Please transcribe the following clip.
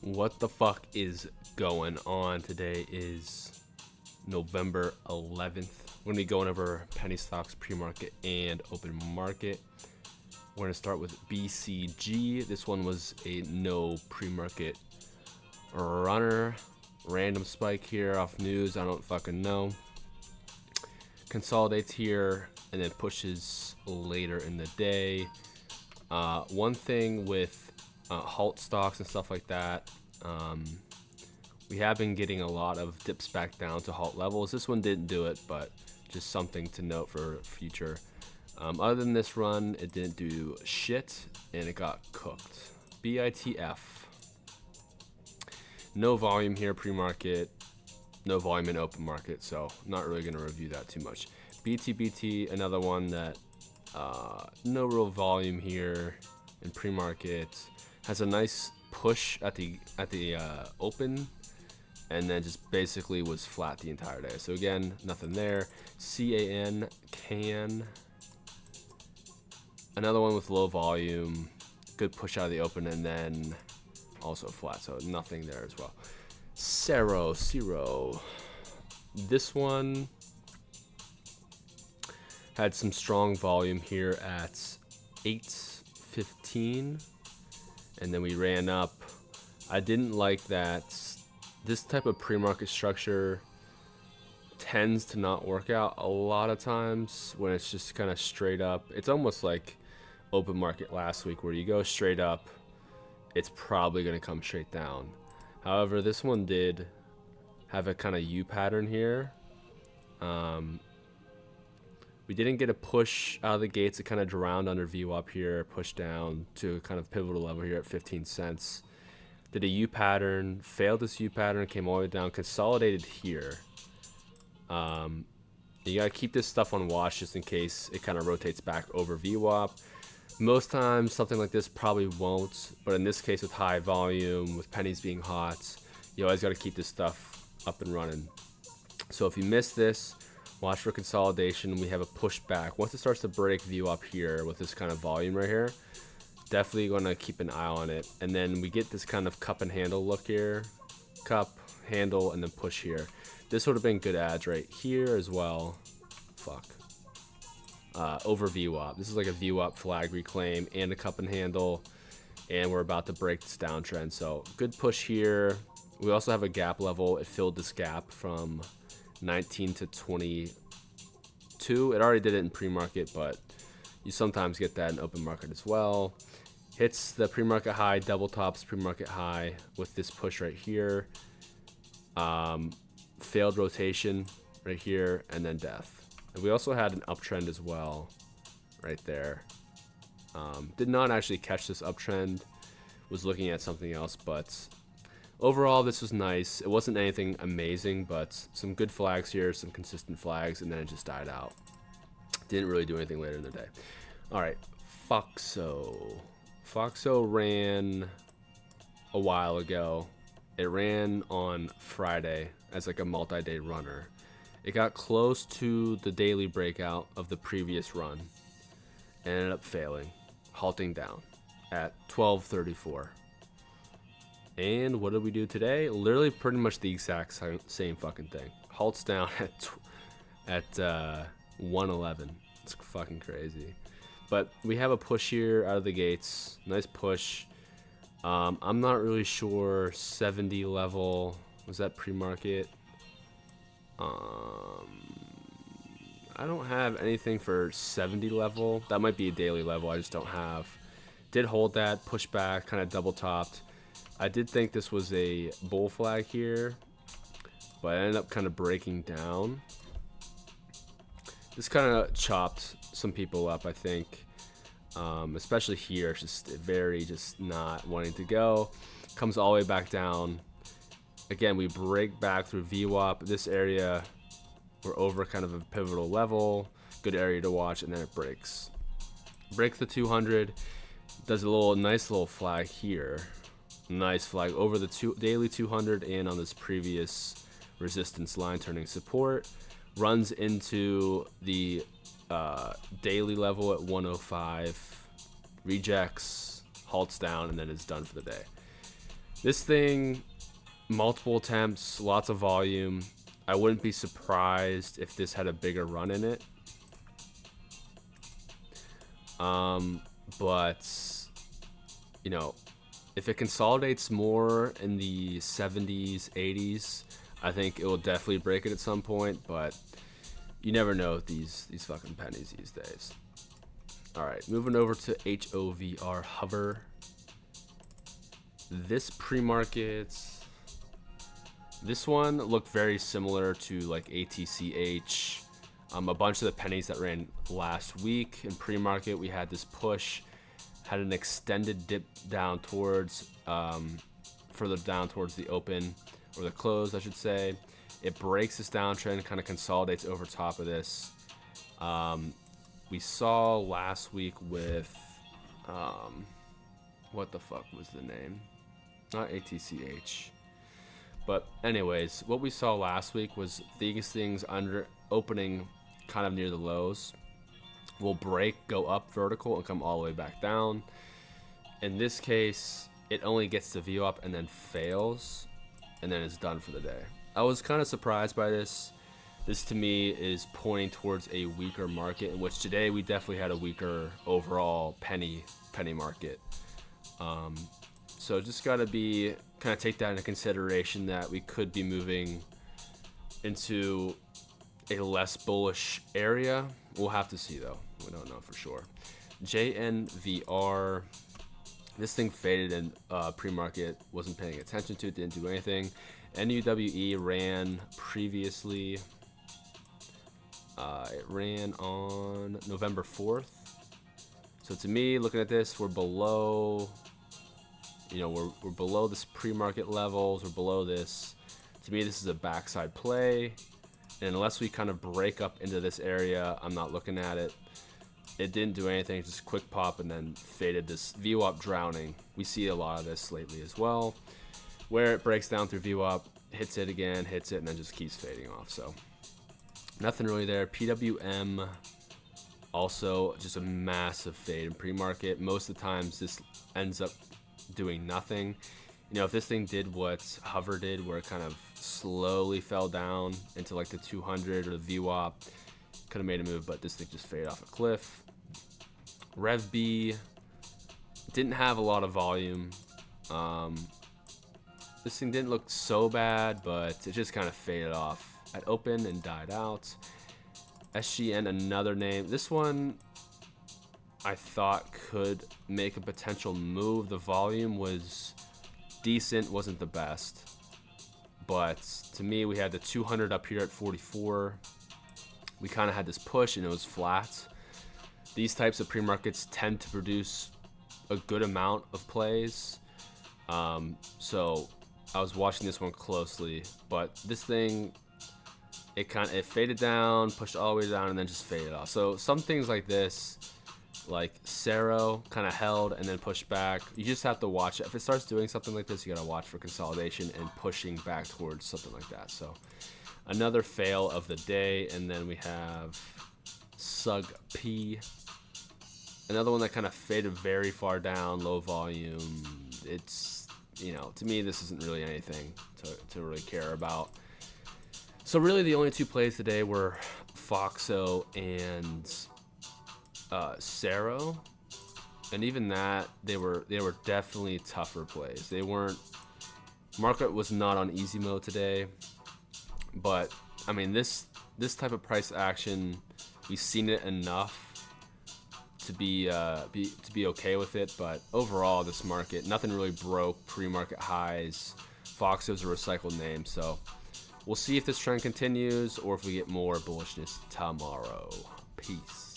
What the fuck is going on? Today is November 11th. We're going to be going over penny stocks, pre-market, and open market. We're going to start with BCG. This one was a no pre-market runner. Random spike here off news. I don't fucking know. Consolidates here and then pushes later in the day. One thing with halt stocks and stuff like that, we have been getting a lot of dips back down to halt levels. This one didn't do it, but just something to note for future. Other than this run, it didn't do shit and it got cooked. BITF. No volume here pre-market, no volume in open market, so not really going to review that too much. BTBT, another one that no real volume here in pre-market, has a nice push at the open, and then just basically was flat the entire day. So again, nothing there. CAN, another one with low volume, good push out of the open, and then also flat. So nothing there as well. Cero. This one had some strong volume here at 8:15, and then we ran up. I didn't like that. This type of pre-market structure tends to not work out a lot of times when it's just kind of straight up. It's almost like open market last week where you go straight up, it's probably going to come straight down. However, this one did have a kind of U pattern here. We didn't get a push out of the gates. It kind of drowned under VWAP here, pushed down to a kind of pivotal level here at 15 cents. Did a U pattern, failed this U pattern, came all the way down, consolidated here. You gotta keep this stuff on watch just in case it kind of rotates back over VWAP. Most times something like this probably won't, but in this case with high volume, with pennies being hot, you always gotta keep this stuff up and running. So if you miss this, watch for consolidation. We have a pushback. Once it starts to break VWAP here with this kind of volume right here, definitely going to keep an eye on it. And then we get this kind of cup and handle look here. Cup, handle, and then push here. This would have been good ads right here as well. Fuck. Over VWAP. This is like a VWAP flag reclaim and a cup and handle. And we're about to break this downtrend. So good push here. We also have a gap level. It filled this gap from 19 to 22. It already did it in pre-market, but you sometimes get that in open market as well. Hits the pre-market high, double tops pre-market high with this push right here. Failed rotation right here, and then death. And we also had an uptrend as well right there. Did not actually catch this uptrend. Was looking at something else, but overall, this was nice. It wasn't anything amazing, but some good flags here, some consistent flags, and then it just died out. Didn't really do anything later in the day. All right, Foxo. Foxo ran a while ago. It ran on Friday as like a multi-day runner. It got close to the daily breakout of the previous run and ended up failing, halting down at 12:34. And what did we do today? Literally pretty much the exact same fucking thing. Halts down at 111. It's fucking crazy. But we have a push here out of the gates. Nice push. I'm not really sure. 70 level. Was that pre-market? I don't have anything for 70 level. That might be a daily level. I just don't have. Did hold that. Push back. Kind of double topped. I did think this was a bull flag here, but I ended up kind of breaking down. This kind of chopped some people up, I think, especially here. Just very just not wanting to go. Comes all the way back down. Again, we break back through VWAP. This area, we're over kind of a pivotal level. Good area to watch, and then it breaks. Breaks the 200. Does a nice little flag here. Nice flag over the daily 200 and on this previous resistance line turning support. Runs into the daily level at 105. Rejects, halts down, and then it's done for the day. This thing, multiple attempts, lots of volume. I wouldn't be surprised if this had a bigger run in it. But, you know, if it consolidates more in the 70s, 80s, I think it will definitely break it at some point, but you never know with these fucking pennies these days. All right, moving over to HOVR, Hover. This pre-market, this one looked very similar to like ATCH. A bunch of the pennies that ran last week in pre-market, we had this push, had an extended dip down towards, further down towards the open, or the close, I should say. It breaks this downtrend, kind of consolidates over top of this. We saw last week with, what the fuck was the name? Not ATCH. But anyways, what we saw last week was these things under opening kind of near the lows will break, go up vertical, and come all the way back down. In this case, it only gets the view up and then fails, and then it's done for the day. I was kind of surprised by this. This to me is pointing towards a weaker market, in which today we definitely had a weaker overall penny market. So just got to be kind of take that into consideration that we could be moving into a less bullish area. We'll have to see though. We don't know for sure. JNVR. This thing faded in pre-market. Wasn't paying attention to it. Didn't do anything. NUWE ran previously. It ran on November 4th. So to me, looking at this, we're below. You know, we're below this pre-market levels. We're below this. To me, this is a backside play. And unless we kind of break up into this area, I'm not looking at it. It didn't do anything, just quick pop and then faded. This VWAP drowning. We see a lot of this lately as well, where it breaks down through VWAP, hits it again, hits it, and then just keeps fading off. So nothing really there. PWM, also just a massive fade in pre-market. Most of the times this ends up doing nothing. You know, if this thing did what Hover did, where it kind of slowly fell down into like the 200 or the VWAP, could have made a move, but this thing just faded off a cliff. RevB didn't have a lot of volume. This thing didn't look so bad, but it just kind of faded off at open and died out. SGN, another name. This one I thought could make a potential move. The volume was decent, wasn't the best. But to me, we had the 200 up here at 44. We kind of had this push and it was flat. These types of pre-markets tend to produce a good amount of plays. So I was watching this one closely, but this thing, it faded down, pushed all the way down, and then just faded off. So some things like this, like Cero, kind of held and then pushed back. You just have to watch it. If it starts doing something like this, you gotta watch for consolidation and pushing back towards something like that. So another fail of the day, and then we have SUGP. Another one that kind of faded very far down, low volume. It's, you know, to me, this isn't really anything to really care about. So really the only two plays today were Foxo and Cero. And even that, they were definitely tougher plays. They weren't, market was not on easy mode today. But I mean, this type of price action, we've seen it enough to be okay with it. But overall, this market, nothing really broke pre-market highs. Foxo's a recycled name, so we'll see if this trend continues or if we get more bullishness tomorrow. Peace.